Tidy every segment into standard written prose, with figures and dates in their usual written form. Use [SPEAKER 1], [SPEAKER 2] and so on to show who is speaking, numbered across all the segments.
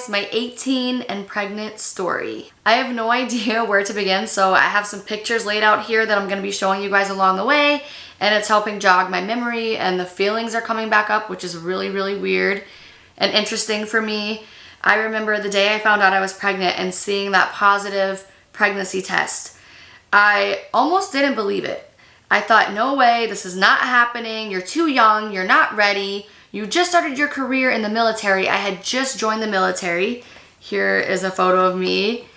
[SPEAKER 1] guys my 18 and pregnant story. I have no idea where to begin, so I have some pictures laid out here that I'm going to be showing you guys along the way, and it's helping jog my memory, and the feelings are coming back up, which is really, really weird and interesting for me. I remember the day I found out I was pregnant and seeing that positive pregnancy test. I almost didn't believe it. I thought, no way, this is not happening. You're too young. You're not ready. You just started your career in the military. I had just joined the military. Here is a photo of me,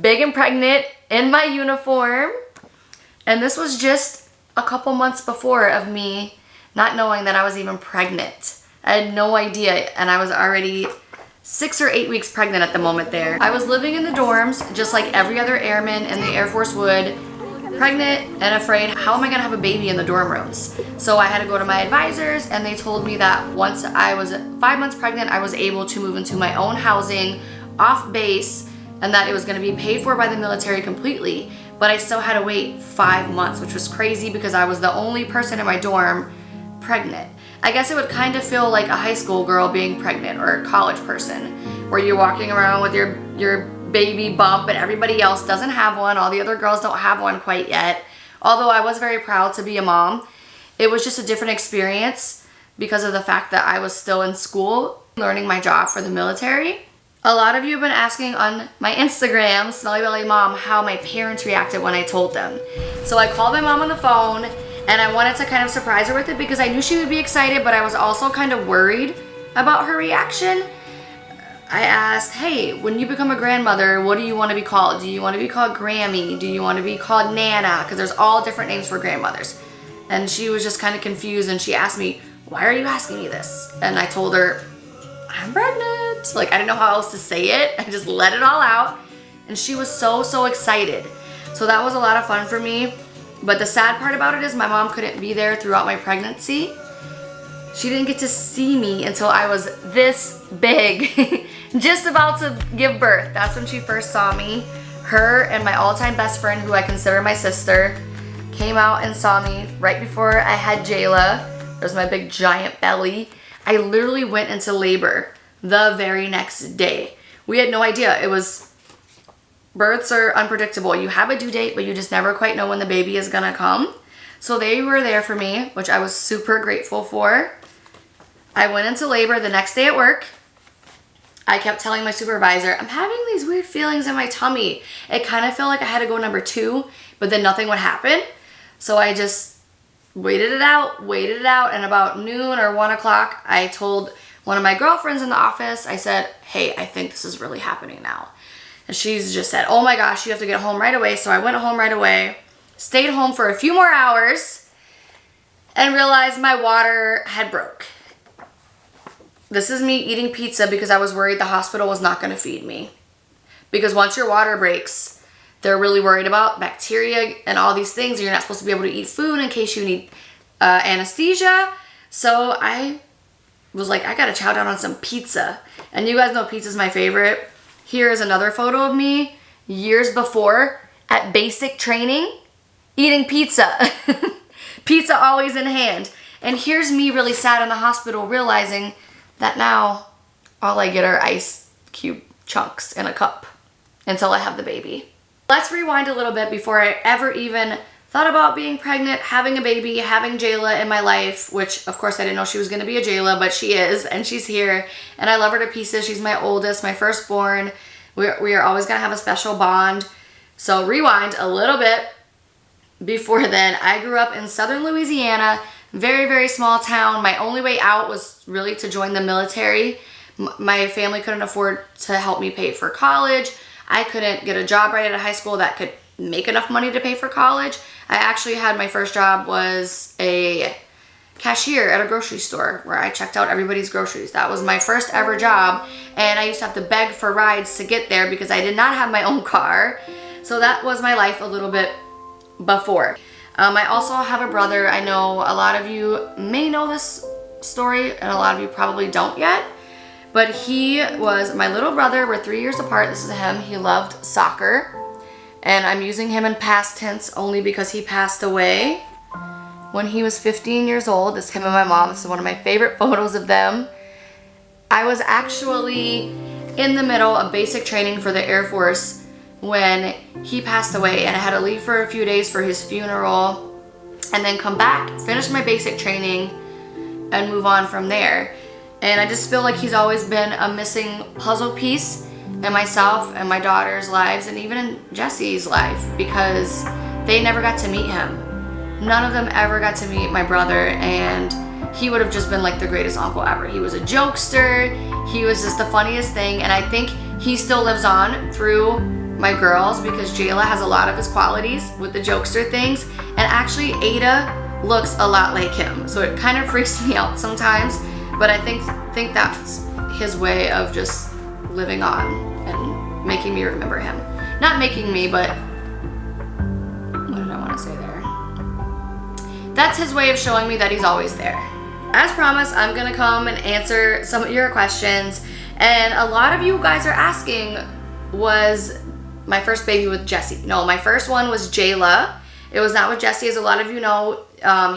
[SPEAKER 1] big and pregnant in my uniform. And this was just a couple months before of me not knowing that I was even pregnant. I had no idea, and I was already 6 or 8 weeks pregnant at the moment there. I was living in the dorms just like every other airman in the Air Force would, pregnant and afraid, how am I gonna have a baby in the dorm rooms? So I had to go to my advisors, and they told me that once I was 5 months pregnant, I was able to move into my own housing off base, and that it was gonna be paid for by the military completely. But I still had to wait 5 months, which was crazy because I was the only person in my dorm pregnant. I guess it would kind of feel like a high school girl being pregnant, or a college person, where you're walking around with your baby bump and everybody else doesn't have one. All the other girls don't have one quite yet. Although I was very proud to be a mom, it was just a different experience because of the fact that I was still in school learning my job for the military. A lot of you have been asking on my Instagram, Smelly Belly Mom, how my parents reacted when I told them. So I called my mom on the phone, and I wanted to kind of surprise her with it because I knew she would be excited, but I was also kind of worried about her reaction. I asked, hey, when you become a grandmother, what do you want to be called? Do you want to be called Grammy? Do you want to be called Nana? Because there's all different names for grandmothers. And she was just kind of confused, and she asked me, why are you asking me this? And I told her, I'm pregnant. Like, I didn't know how else to say it. I just let it all out. And she was so excited. So that was a lot of fun for me. But the sad part about it is my mom couldn't be there throughout my pregnancy. She didn't get to see me until I was this big, just about to give birth. That's when she first saw me. Her and my all-time best friend, who I consider my sister, came out and saw me right before I had Jayla. There's my big giant belly. I literally went into labor the very next day. We had no idea. Births are unpredictable. You have a due date, but you just never quite know when the baby is gonna come. So they were there for me, which I was super grateful for. I went into labor the next day at work. I kept telling my supervisor, I'm having these weird feelings in my tummy. It kind of felt like I had to go number 2, but then nothing would happen. So I just waited it out, and about noon or 1 o'clock, I told one of my girlfriends in the office, I said, hey, I think this is really happening now. And she's just said, oh my gosh, you have to get home right away. So I went home right away, stayed home for a few more hours, and realized my water had broke. This is me eating pizza because I was worried the hospital was not going to feed me. Because once your water breaks, they're really worried about bacteria and all these things. You're not supposed to be able to eat food in case you need anesthesia. So I was like, I got to chow down on some pizza. And you guys know pizza's my favorite. Here is another photo of me years before at basic training eating pizza. Pizza always in hand. And here's me really sad in the hospital realizing that now all I get are ice cube chunks in a cup until I have the baby. Let's rewind a little bit before I ever even thought about being pregnant, having a baby, having Jayla in my life, which of course I didn't know she was going to be a Jayla, but she is, and she's here, and I love her to pieces. She's my oldest, my firstborn. We are always going to have a special bond. So rewind a little bit. Before then, I grew up in southern Louisiana, very small town. My only way out was really to join the military. My family couldn't afford to help me pay for college. I couldn't get a job right out of high school that could make enough money to pay for college. I actually had my first job was a cashier at a grocery store where I checked out everybody's groceries. That was my first ever job, and I used to have to beg for rides to get there because I did not have my own car. So that was my life a little bit before. I also have a brother. I know a lot of you may know this story and a lot of you probably don't yet, but he was my little brother. We're 3 years apart. This is him. He loved soccer, and I'm using him in past tense only because he passed away when he was 15 years old. This is him and my mom. This is one of my favorite photos of them. I was actually in the middle of basic training for the Air Force when he passed away, and I had to leave for a few days for his funeral and then come back, finish my basic training, and move on from there. And I just feel like he's always been a missing puzzle piece in myself and my daughter's lives, and even in Jesse's life, because they never got to meet him. None of them ever got to meet my brother, and he would have just been like the greatest uncle ever. He was a jokester. He was just the funniest thing, and I think he still lives on through my girls, because Jayla has a lot of his qualities with the jokester things, and actually Aydah looks a lot like him, so it kind of freaks me out sometimes, but I think that's his way of just living on and making me remember him. Not making me, but what did I want to say there? That's his way of showing me that he's always there. As promised, I'm gonna come and answer some of your questions, and a lot of you guys are asking, was my first baby with Jesse? No, my first one was Jayla. It was not with Jesse, as a lot of you know.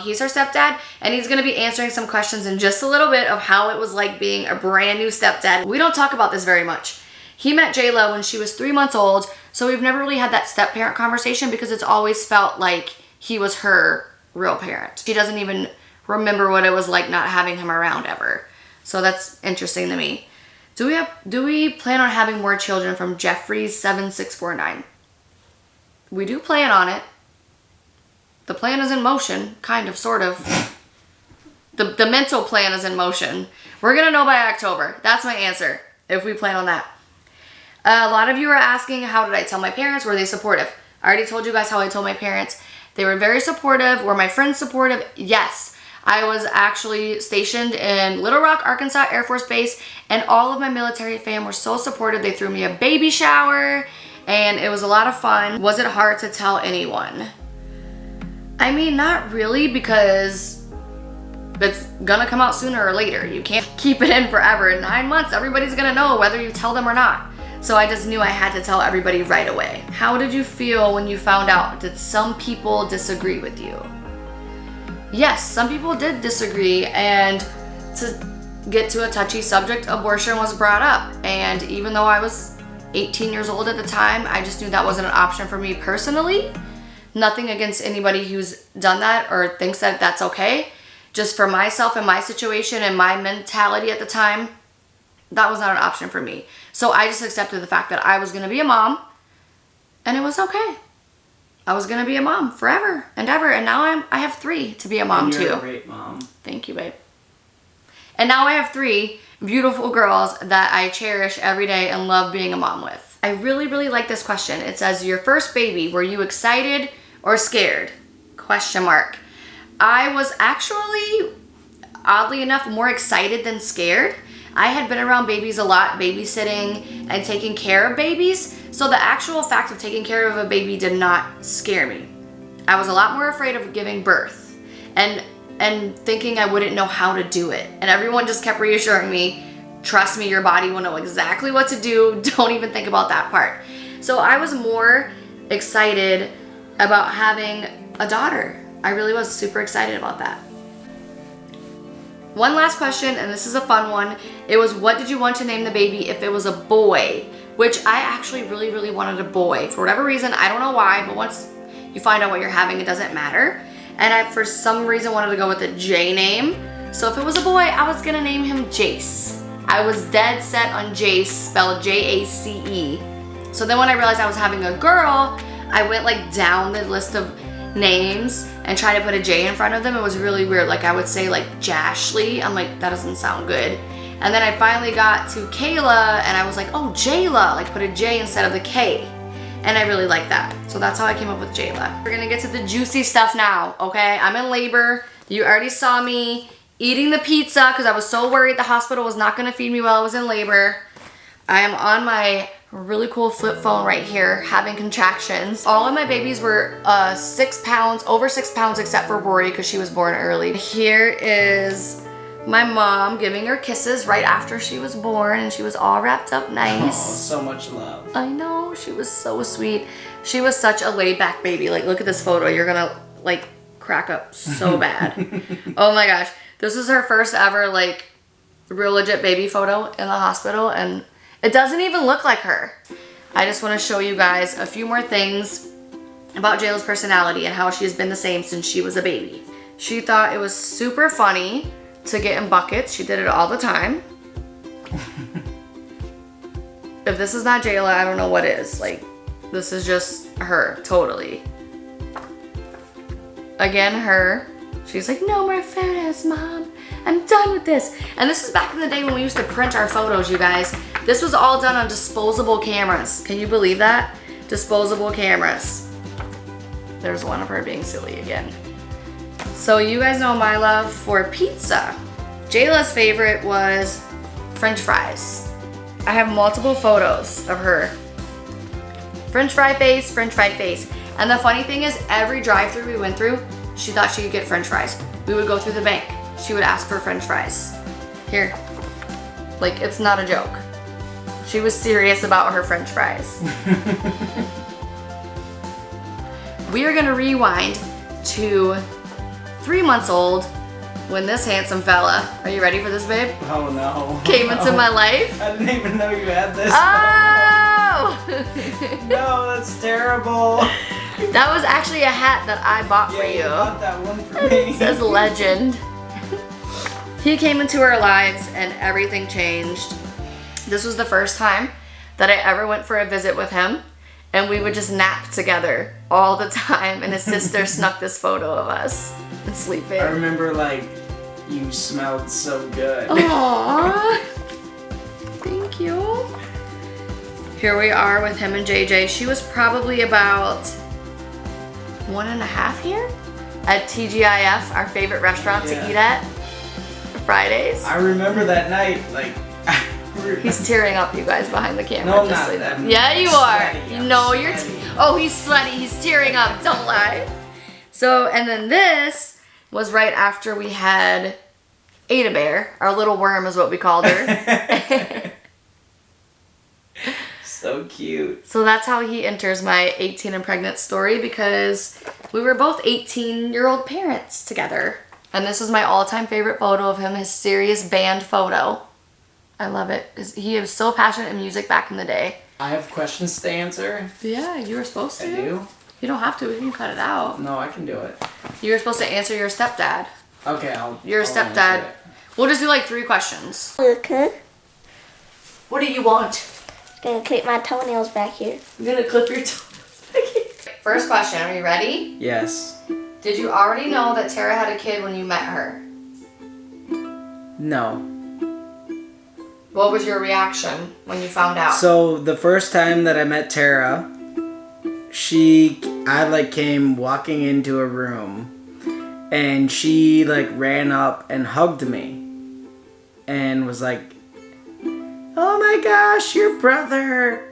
[SPEAKER 1] He's her stepdad, and he's gonna be answering some questions in just a little bit of how it was like being a brand new stepdad. We don't talk about this very much. He met Jayla when she was 3 months old, so we've never really had that step-parent conversation because it's always felt like he was her real parent. She doesn't even remember what it was like not having him around ever. So that's interesting to me. Do we plan on having more children from Jeffrey's 7649? We do plan on it. The plan is in motion, kind of, sort of. The mental plan is in motion. We're gonna know by October. That's my answer, if we plan on that. A lot of you are asking, how did I tell my parents? Were they supportive? I already told you guys how I told my parents. They were very supportive. Were my friends supportive? Yes. I was actually stationed in Little Rock, Arkansas Air Force Base, and all of my military fam were so supportive. They threw me a baby shower, and it was a lot of fun. Was it hard to tell anyone? I mean, not really, because it's gonna come out sooner or later. You can't keep it in forever. In 9 months, everybody's gonna know whether you tell them or not. So I just knew I had to tell everybody right away. How did you feel when you found out? Did some people disagree with you? Yes, some people did disagree, and to get to a touchy subject, abortion was brought up. And even though I was 18 years old at the time, I just knew that wasn't an option for me personally. Nothing against anybody who's done that or thinks that that's okay. Just for myself and my situation and my mentality at the time, that was not an option for me. So I just accepted the fact that I was gonna be a mom, and it was okay. I was gonna be a mom forever and ever, and now I have 3 to be a mom too.
[SPEAKER 2] You're a great mom.
[SPEAKER 1] Thank you, babe. And now I have 3 beautiful girls that I cherish every day and love being a mom with. I really, really like this question. It says, your first baby, were you excited or scared? Question mark. I was actually, oddly enough, more excited than scared. I had been around babies a lot, babysitting and taking care of babies, so the actual fact of taking care of a baby did not scare me. I was a lot more afraid of giving birth and thinking I wouldn't know how to do it. And everyone just kept reassuring me, trust me, your body will know exactly what to do. Don't even think about that part. So I was more excited about having a daughter. I really was super excited about that. One last question, and this is a fun one. It was, what did you want to name the baby if it was a boy? Which I actually really, really wanted a boy. For whatever reason, I don't know why, but once you find out what you're having, it doesn't matter. And I, for some reason, wanted to go with the J name. So if it was a boy, I was gonna name him Jace. I was dead set on Jace, spelled J-A-C-E. So then when I realized I was having a girl, I went like down the list of names and try to put a J in front of them. It was really weird. Like I would say like Jashley. I'm like, that doesn't sound good. And then I finally got to Kayla and I was like, oh, Jayla, like put a J instead of the K. And I really like that. So that's how I came up with Jayla. We're gonna get to the juicy stuff now, okay? I'm in labor. You already saw me eating the pizza because I was so worried the hospital was not gonna feed me while I was in labor. I am on my really cool flip phone right here, having contractions. All of my babies were 6 pounds, over 6 pounds, except for Rory because she was born early. Here is my mom giving her kisses right after she was born, and she was all wrapped up nice.
[SPEAKER 2] Oh, so much love.
[SPEAKER 1] I know, she was so sweet. She was such a laid back baby. Like, look at this photo. You're gonna like crack up so bad. Oh my gosh. This was her first ever like real legit baby photo in the hospital, and It doesn't even look like her. I just want to show you guys a few more things about Jayla's personality and how she has been the same since she was a baby. She thought it was super funny to get in buckets. She did it all the time. If this is not Jayla, I don't know what is. Like, this is just her, totally. Again, her. She's like, no more photos, Mom. I'm done with this. And this is back in the day when we used to print our photos, you guys. This was all done on disposable cameras. Can you believe that? Disposable cameras. There's one of her being silly again. So you guys know my love for pizza. Jayla's favorite was French fries. I have multiple photos of her. French fry face, French fry face. And the funny thing is, every drive-thru we went through, she thought she could get French fries. We would go through the bank. She would ask for French fries. Here. Like, it's not a joke. She was serious about her French fries. We are gonna rewind to 3 months old when this handsome fella, are you ready for this, babe?
[SPEAKER 2] Oh no.
[SPEAKER 1] Came into my life.
[SPEAKER 2] I didn't even know you had this.
[SPEAKER 1] Oh!
[SPEAKER 2] No, that's terrible.
[SPEAKER 1] That was actually a hat that I bought for you.
[SPEAKER 2] You bought that one for me.
[SPEAKER 1] It says legend. He came into our lives and everything changed. This was the first time that I ever went for a visit with him, and we would just nap together all the time, and his sister snuck this photo of us and sleeping.
[SPEAKER 2] I remember, like, you smelled so good.
[SPEAKER 1] Aww. Thank you. Here we are with him and JJ. She was probably about 1.5 here at TGIF, our favorite restaurant to eat at Fridays.
[SPEAKER 2] I remember that night, like,
[SPEAKER 1] He's tearing up, you guys, behind the camera.
[SPEAKER 2] No, I'm
[SPEAKER 1] just
[SPEAKER 2] not.
[SPEAKER 1] so that.
[SPEAKER 2] I'm
[SPEAKER 1] Yeah, you
[SPEAKER 2] sweaty.
[SPEAKER 1] are.
[SPEAKER 2] I'm
[SPEAKER 1] No, you're.
[SPEAKER 2] sweaty.
[SPEAKER 1] Oh, he's sweaty. He's tearing up. Don't lie. So, and then this was right after we had Aydah Bear. Our little worm is what we called her.
[SPEAKER 2] So cute.
[SPEAKER 1] So that's how he enters my 18 and pregnant story, because we were both 18-year-old parents together. And this is my all-time favorite photo of him, his serious band photo. I love it. He was so passionate in music back in the day.
[SPEAKER 2] I have questions to answer.
[SPEAKER 1] Yeah, you were supposed to.
[SPEAKER 2] I do?
[SPEAKER 1] You don't have to. We can cut it out.
[SPEAKER 2] No, I can do it.
[SPEAKER 1] You were supposed to answer your stepdad.
[SPEAKER 2] Okay, I'll.
[SPEAKER 1] Your
[SPEAKER 2] I'll
[SPEAKER 1] stepdad.
[SPEAKER 2] answer it.
[SPEAKER 1] We'll just do like 3 questions.
[SPEAKER 3] Okay.
[SPEAKER 1] What do you want?
[SPEAKER 3] Gonna clip my toenails back here.
[SPEAKER 1] I'm gonna clip your toes. First question. Are you ready?
[SPEAKER 2] Yes.
[SPEAKER 1] Did you already know that Terra had a kid when you met her?
[SPEAKER 2] No.
[SPEAKER 1] What was your reaction when you found out?
[SPEAKER 2] So the first time that I met Terra, I like came walking into a room, and she like ran up and hugged me, and was like, "Oh my gosh, your brother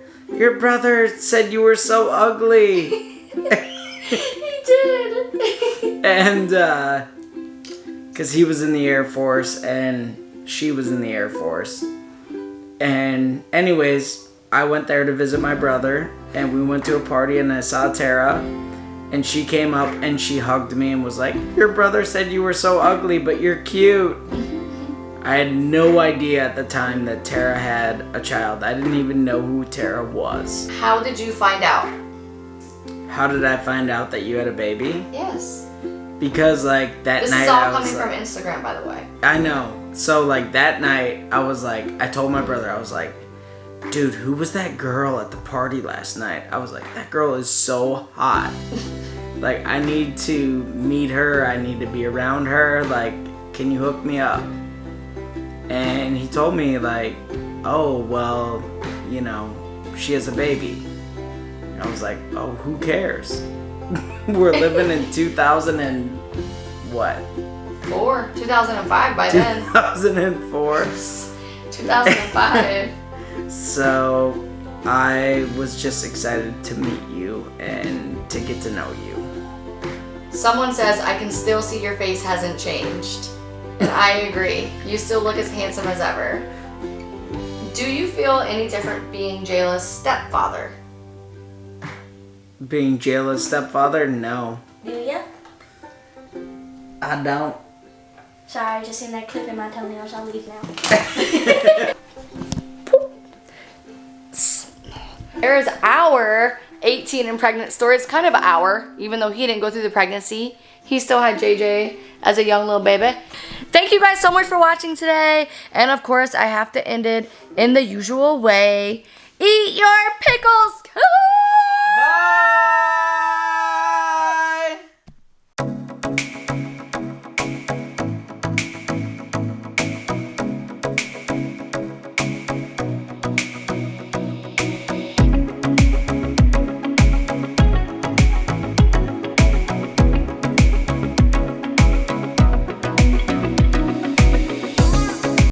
[SPEAKER 2] said you were so ugly."
[SPEAKER 1] He did.
[SPEAKER 2] And because he was in the Air Force and she was in the Air Force. And anyways, I went there to visit my brother, and we went to a party, and I saw Terra, and she came up and she hugged me and was like, "Your brother said you were so ugly, but you're cute." I had no idea at the time that Terra had a child. I didn't even know who Terra was.
[SPEAKER 1] How did you find out?
[SPEAKER 2] How did I find out that you had a baby?
[SPEAKER 1] Yes.
[SPEAKER 2] Because like that
[SPEAKER 1] This
[SPEAKER 2] night
[SPEAKER 1] is all
[SPEAKER 2] I
[SPEAKER 1] coming
[SPEAKER 2] was
[SPEAKER 1] from
[SPEAKER 2] like,
[SPEAKER 1] Instagram, by the way.
[SPEAKER 2] I know. So like that night I was like, I told my brother, I was like, "Dude, who was that girl at the party last night?" I was like, "That girl is so hot. Like, I need to meet her. I need to be around her. Like, can you hook me up?" And he told me like, "Oh, well, you know, she has a baby." And I was like, "Oh, who cares?" We're living in 2000 and what?
[SPEAKER 1] 2005 by then.
[SPEAKER 2] 2004.
[SPEAKER 1] 2005.
[SPEAKER 2] So I was just excited to meet you and to get to know you.
[SPEAKER 1] Someone says, "I can still see your face hasn't changed." And I agree. You still look as handsome as ever. Do you feel any different being Jayla's stepfather?
[SPEAKER 2] Being Jayla's stepfather? No.
[SPEAKER 3] Do ya?
[SPEAKER 2] I don't.
[SPEAKER 3] Sorry, just in there clipping my toenails. I'll leave now.
[SPEAKER 1] There's our 18 and pregnant story. It's kind of our, even though he didn't go through the pregnancy. He still had JJ as a young little baby. Thank you guys so much for watching today. And of course, I have to end it in the usual way. Eat your pickles!
[SPEAKER 2] Bye!